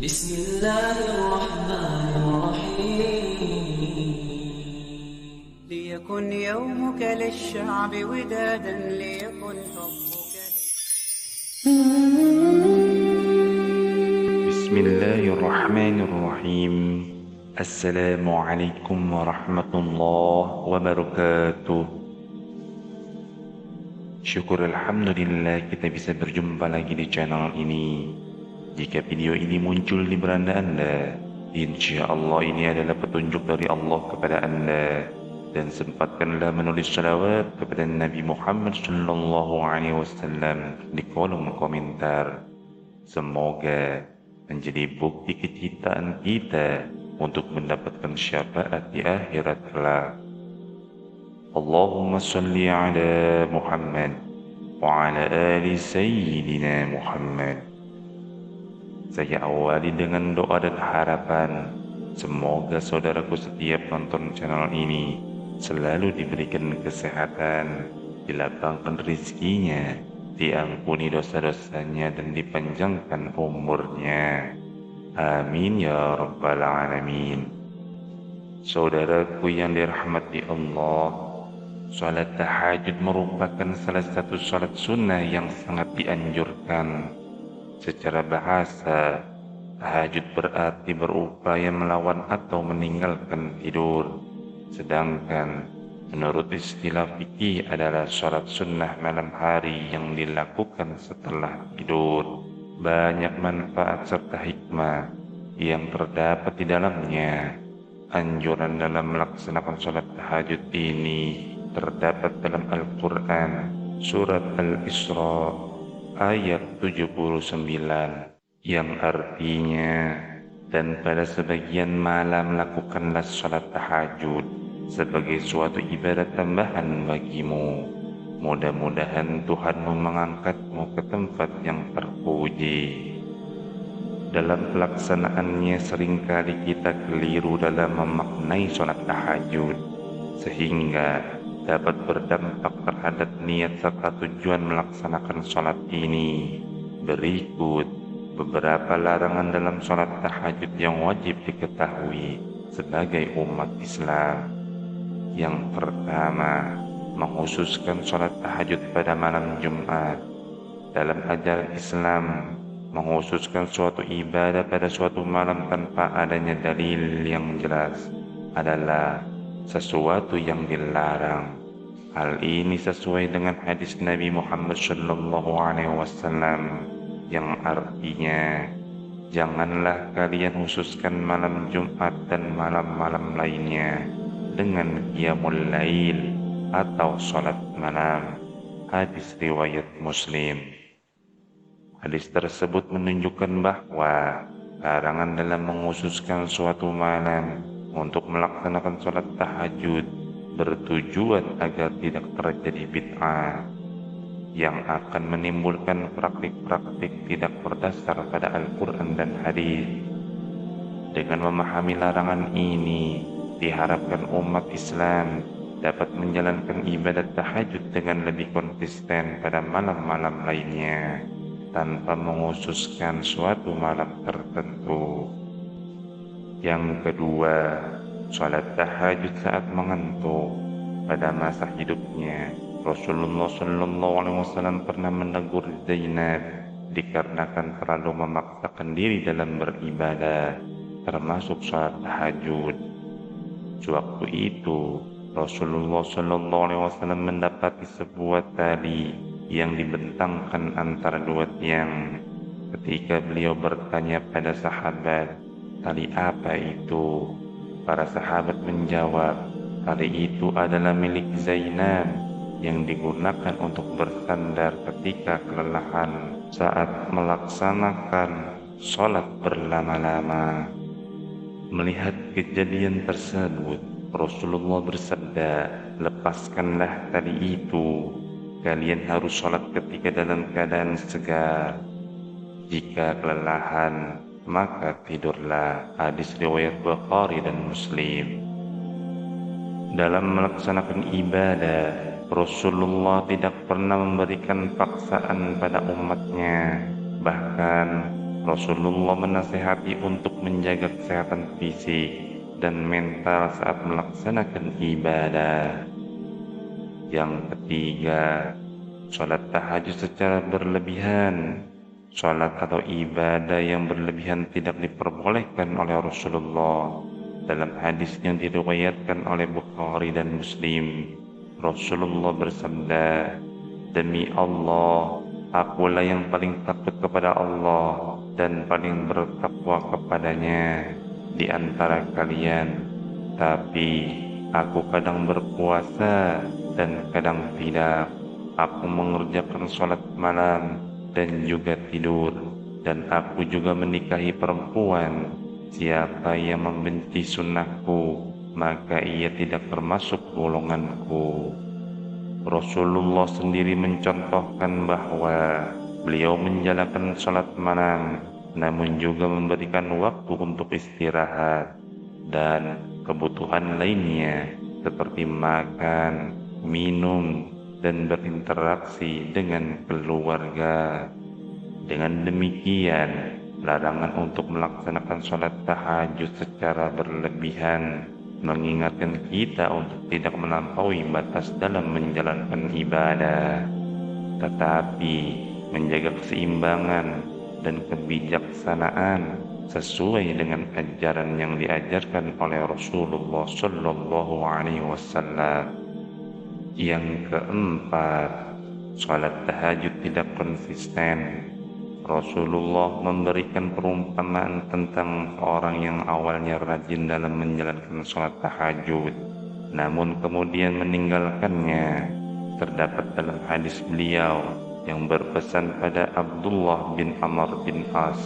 بسم الله الرحمن الرحيم ليكن يومك للشعب ودادا ليكن حبك بسم الله الرحمن الرحيم. السلام عليكم ورحمة الله وبركاته. Syukur Alhamdulillah kita bisa berjumpa lagi di channel ini. Jika video ini muncul di beranda Anda, insya Allah ini adalah petunjuk dari Allah kepada Anda. Dan sempatkanlah menulis salawat kepada Nabi Muhammad SAW di kolom komentar. Semoga menjadi bukti kecintaan kita untuk mendapatkan syafaat di akhirat kelak. Allahumma salli ala Muhammad wa ala ali Sayyidina Muhammad. Saya awali dengan doa dan harapan, semoga saudaraku setiap nonton channel ini selalu diberikan kesehatan, dilapangkan rizkinya, diampuni dosa-dosanya dan dipanjangkan umurnya. Amin ya rabbal alamin. Saudaraku yang dirahmati Allah, salat tahajud merupakan salah satu salat sunnah yang sangat dianjurkan. Secara bahasa, tahajud berarti berupaya melawan atau meninggalkan tidur. Sedangkan menurut istilah fikih adalah salat sunnah malam hari yang dilakukan setelah tidur. Banyak manfaat serta hikmah yang terdapat di dalamnya. Anjuran dalam melaksanakan salat tahajud ini terdapat dalam Al-Quran surat Al-Isra ayat 79 yang artinya, dan pada sebagian malam lakukanlah salat tahajud sebagai suatu ibadat tambahan bagimu. Mudah-mudahan Tuhanmu mengangkatmu ke tempat yang terpuji. Dalam pelaksanaannya seringkali kita keliru dalam memaknai salat tahajud, sehingga dapat berdampak terhadap niat serta tujuan melaksanakan salat ini. Berikut beberapa larangan dalam salat tahajud yang wajib diketahui sebagai umat Islam. Yang pertama, mengkhususkan salat tahajud pada malam Jumat. Dalam ajaran Islam, mengkhususkan suatu ibadah pada suatu malam tanpa adanya dalil yang jelas adalah sesuatu yang dilarang. Hal ini sesuai dengan hadis Nabi Muhammad SAW yang artinya, janganlah kalian khususkan malam Jumat dan malam-malam lainnya dengan qiyamul lail atau salat malam. Hadis riwayat Muslim. Hadis tersebut menunjukkan bahwa larangan dalam mengkhususkan suatu malam untuk melaksanakan salat tahajud bertujuan agar tidak terjadi bid'ah yang akan menimbulkan praktik-praktik tidak berdasar pada Al-Quran dan hadis. Dengan memahami larangan ini, diharapkan umat Islam dapat menjalankan ibadat tahajud dengan lebih konsisten pada malam-malam lainnya tanpa mengkhususkan suatu malam tertentu. Yang kedua, salat tahajud saat mengantuk. Pada masa hidupnya, Rasulullah SAW pernah menegur Zainab dikarenakan terlalu memaksakan diri dalam beribadah, termasuk salat tahajud. Sewaktu itu, Rasulullah SAW mendapati sebuah tali yang dibentangkan antara dua tiang. Ketika beliau bertanya pada sahabat, "Tali apa itu?" Para sahabat menjawab, "Tali itu adalah milik Zainab yang digunakan untuk bersandar ketika kelelahan saat melaksanakan sholat berlama-lama." Melihat kejadian tersebut, Rasulullah bersabda, "Lepaskanlah tali itu. Kalian harus sholat ketika dalam keadaan segar. Jika kelelahan, maka tidurlah." Hadis riwayat Bukhari dan Muslim. Dalam melaksanakan ibadah, Rasulullah tidak pernah memberikan paksaan pada umatnya. Bahkan Rasulullah menasihati untuk menjaga kesehatan fisik dan mental saat melaksanakan ibadah. Yang ketiga, sholat tahajud secara berlebihan. Sholat atau ibadah yang berlebihan tidak diperbolehkan oleh Rasulullah. Dalam hadis yang diriwayatkan oleh Bukhari dan Muslim, Rasulullah bersabda, "Demi Allah, akulah yang paling takut kepada Allah dan paling bertakwa kepadanya di antara kalian. Tapi aku kadang berpuasa dan kadang tidak. Aku mengerjakan sholat malam dan juga tidur, dan aku juga menikahi perempuan. Siapa yang membenci sunnahku, maka ia tidak termasuk golonganku." Rasulullah sendiri mencontohkan bahwa beliau menjalankan sholat malam, namun juga memberikan waktu untuk istirahat dan kebutuhan lainnya seperti makan, minum, dan berinteraksi dengan keluarga. Dengan demikian, larangan untuk melaksanakan sholat tahajud secara berlebihan mengingatkan kita untuk tidak melampaui batas dalam menjalankan ibadah, tetapi menjaga keseimbangan dan kebijaksanaan sesuai dengan ajaran yang diajarkan oleh Rasulullah Shallallahu Alaihi Wasallam. Yang keempat, sholat tahajud tidak konsisten. Rasulullah memberikan perumpamaan tentang orang yang awalnya rajin dalam menjalankan sholat tahajud, namun kemudian meninggalkannya. Terdapat dalam hadis beliau yang berpesan pada Abdullah bin Amr bin As,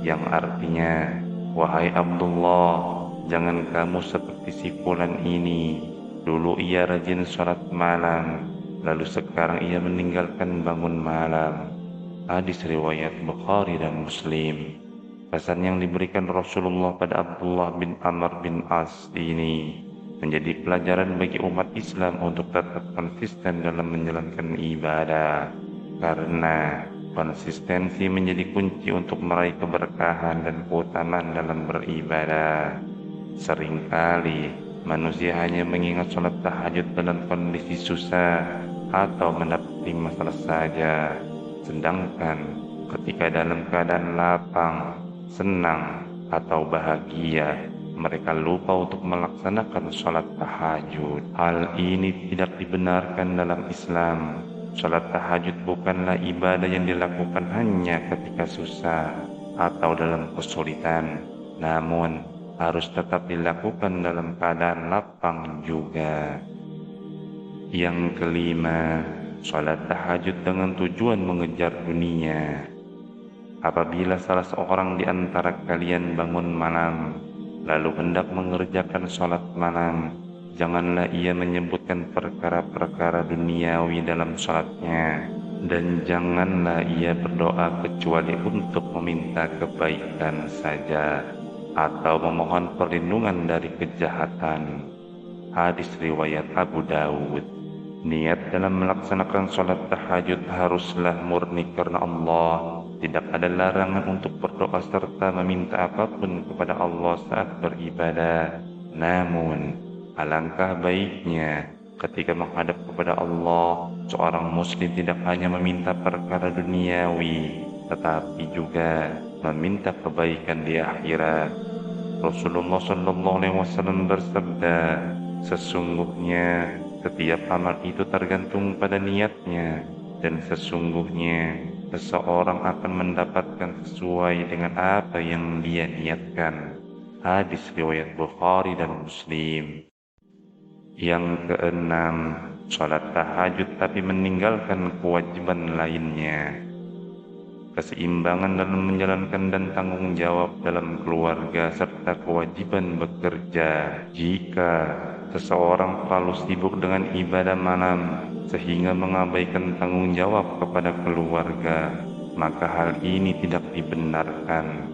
yang artinya, "Wahai Abdullah, jangan kamu seperti si fulan ini. Dulu ia rajin sholat malam, lalu sekarang ia meninggalkan bangun malam." Hadis riwayat Bukhari dan Muslim. Pesan yang diberikan Rasulullah pada Abdullah bin Amr bin As ini menjadi pelajaran bagi umat Islam untuk tetap konsisten dalam menjalankan ibadah, karena konsistensi menjadi kunci untuk meraih keberkahan dan keutamaan dalam beribadah. Seringkali manusia hanya mengingat sholat tahajud dalam kondisi susah atau mendapati masalah saja, sedangkan ketika dalam keadaan lapang, senang, atau bahagia, mereka lupa untuk melaksanakan sholat tahajud. Hal ini tidak dibenarkan dalam Islam. Sholat tahajud bukanlah ibadah yang dilakukan hanya ketika susah atau dalam kesulitan, namun harus tetap dilakukan dalam keadaan lapang juga. Yang kelima, sholat tahajud dengan tujuan mengejar dunia. Apabila salah seorang di antara kalian bangun malam, lalu hendak mengerjakan sholat malam, janganlah ia menyebutkan perkara-perkara duniawi dalam sholatnya, dan janganlah ia berdoa kecuali untuk meminta kebaikan saja, atau memohon perlindungan dari kejahatan. Hadis riwayat Abu Dawud. Niat dalam melaksanakan sholat tahajud haruslah murni karena Allah. Tidak ada larangan untuk berdoa serta meminta apapun kepada Allah saat beribadah. Namun, alangkah baiknya ketika menghadap kepada Allah, seorang muslim tidak hanya meminta perkara duniawi, tetapi juga meminta kebaikan di akhirat. Rasulullah SAW bersabda, "Sesungguhnya setiap amal itu tergantung pada niatnya, dan sesungguhnya seseorang akan mendapatkan sesuai dengan apa yang dia niatkan." Hadis riwayat Bukhari dan Muslim. Yang keenam, sholat tahajud tapi meninggalkan kewajiban lainnya. Keseimbangan dalam menjalankan dan tanggung jawab dalam keluarga serta kewajiban bekerja. Jika seseorang terlalu sibuk dengan ibadah malam sehingga mengabaikan tanggung jawab kepada keluarga, maka hal ini tidak dibenarkan.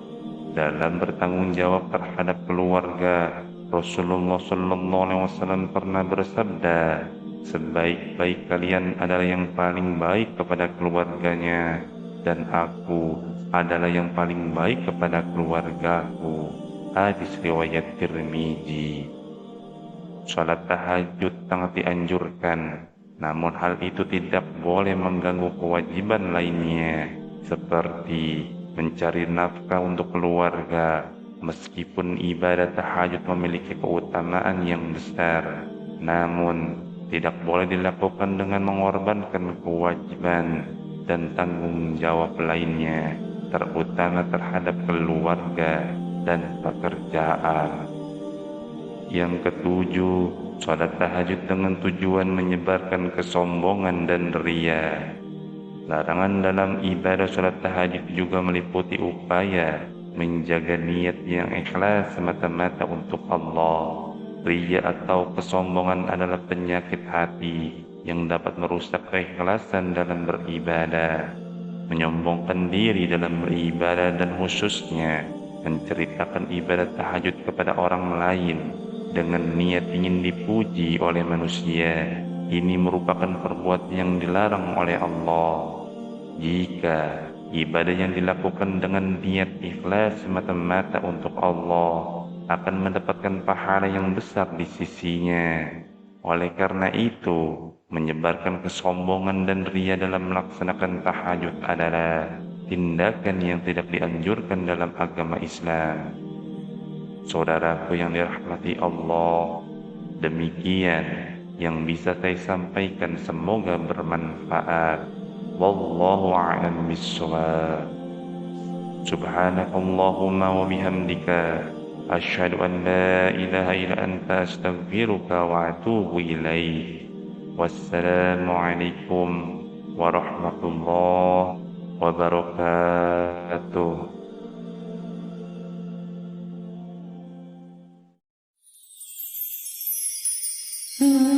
Dalam bertanggung jawab terhadap keluarga, Rasulullah SAW pernah bersabda, "Sebaik-baik kalian adalah yang paling baik kepada keluarganya, dan aku adalah yang paling baik kepada keluargaku. Hadis riwayat Tirmizi. Salat tahajud sangat dianjurkan, namun hal itu tidak boleh mengganggu kewajiban lainnya, seperti mencari nafkah untuk keluarga. Meskipun ibadah tahajud memiliki keutamaan yang besar, namun tidak boleh dilakukan dengan mengorbankan kewajiban dan tanggung jawab lainnya, terutama terhadap keluarga dan pekerjaan. Yang ketujuh, salat tahajud dengan tujuan menyebarkan kesombongan dan ria. Larangan dalam ibadah salat tahajud juga meliputi upaya menjaga niat yang ikhlas semata-mata untuk Allah. Ria atau kesombongan adalah penyakit hati yang dapat merusak keikhlasan dalam beribadah. Menyombongkan diri dalam beribadah dan khususnya menceritakan ibadah tahajud kepada orang lain dengan niat ingin dipuji oleh manusia, ini merupakan perbuatan yang dilarang oleh Allah. Jika ibadah yang dilakukan dengan niat ikhlas semata-mata untuk Allah akan mendapatkan pahala yang besar di sisinya. Oleh karena itu, menyebarkan kesombongan dan ria dalam melaksanakan tahajud adalah tindakan yang tidak dianjurkan dalam agama Islam. Saudaraku yang dirahmati Allah, demikian yang bisa saya sampaikan, semoga bermanfaat. Wallahu a'lam bishawab. Subhanakallahumma wa bihamdika asyhadu an la ilaha illa anta astaghfiruka wa atubu ilaik. Wassalamualaikum warahmatullahi wabarakatuh. Mm-hmm.